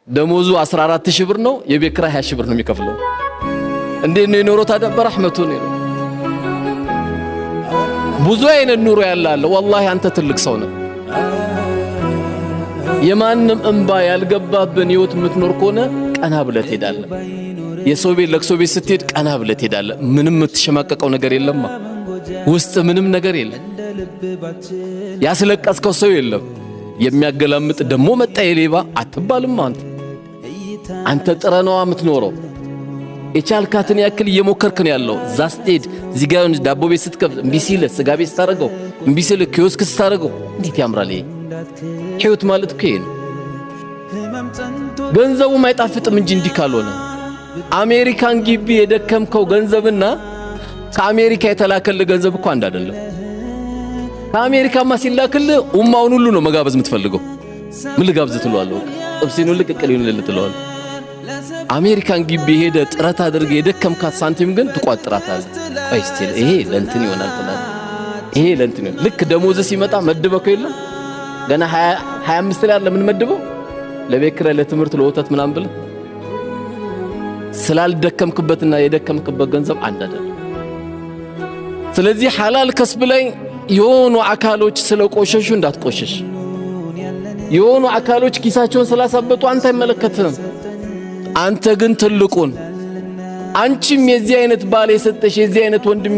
ደሞዙ 14000 ብር ነው የቤት ኪራይ 20000 ብር ነው የሚከፍለው እንዴት ነው የኖረው ታዲያ በረህመቱ ነው ብዙ አይነት ኑሮ ያላለ والله አንተ ትልቅ ሰው ነህ የማንም እንባ ያልገባብን ህይወት የምትኖር ከሆነ ቀና ብለህ ትሄዳለህ የሰው ቤት ለቅሶ ቤት ስትሄድ ቀና ብለህ ትሄዳለህ ምንም የምትሸማቀቀው ነገር የለማ ውስጥ ምንም ነገር የለም ያስለቀስከው ሰው የለም የሚያገላምጥ ደሞ መጣ የሌባ አትባልም አንተ ጥረነዋ የምትኖረው የቻልካትን ያክል እየሞከርክ ነው ያለው ዛስቴድ ዚጋውን ዳቦ ቤት ስትከፍት እምቢ ሲል ስጋ ቤት ስታረገው እምቢ ሲል ኪዮስክ ስታረገው እንዴት ያምራል ይሄ ህይወት ማለት እኮ ይሄ ነው ገንዘቡ ማይጣፍጥም እንጂ እንዲህ ካልሆነ አሜሪካን ግቢ የደከምከው ገንዘብና ከአሜሪካ የተላከለ ገንዘብ እኮ አንድ አይደለም ከአሜሪካማ ሲላክል ኡማውን ሁሉ ነው መጋበዝ የምትፈልገው ምን ልጋብዝ ትለዋለህ ጥብሲኑ ልቅቅሊኑ ልትለዋለህ አሜሪካን ግቢ ሄደ ጥረት አድርገ የደከምካት ሳንቲም ግን ትቋጥራታለህ አይስቲል ይሄ ለእንትን ይሆናል ተላል ይሄ ለእንትን ይሆናል ልክ ደሞዝ ሲመጣ መድበከው የለም ገና 25 ላይ ለምን መድበው ለቤት ኪራይ ለትምህርት ለወተት ምናምን ብለ ስላልደከምክበትና የደከምክበት ገንዘብ አንድ አይደለም ስለዚህ ሐላል ከስብ ላይ የሆኑ አካሎች ስለቆሸሹ እንዳትቆሸሽ የሆኑ አካሎች ኪሳቸውን ስላሳበጡ አንተ አይመለከትም አንተ ግን ትልቁን አንቺም የዚህ አይነት ባል የሰጠሽ የዚህ አይነት ወንድም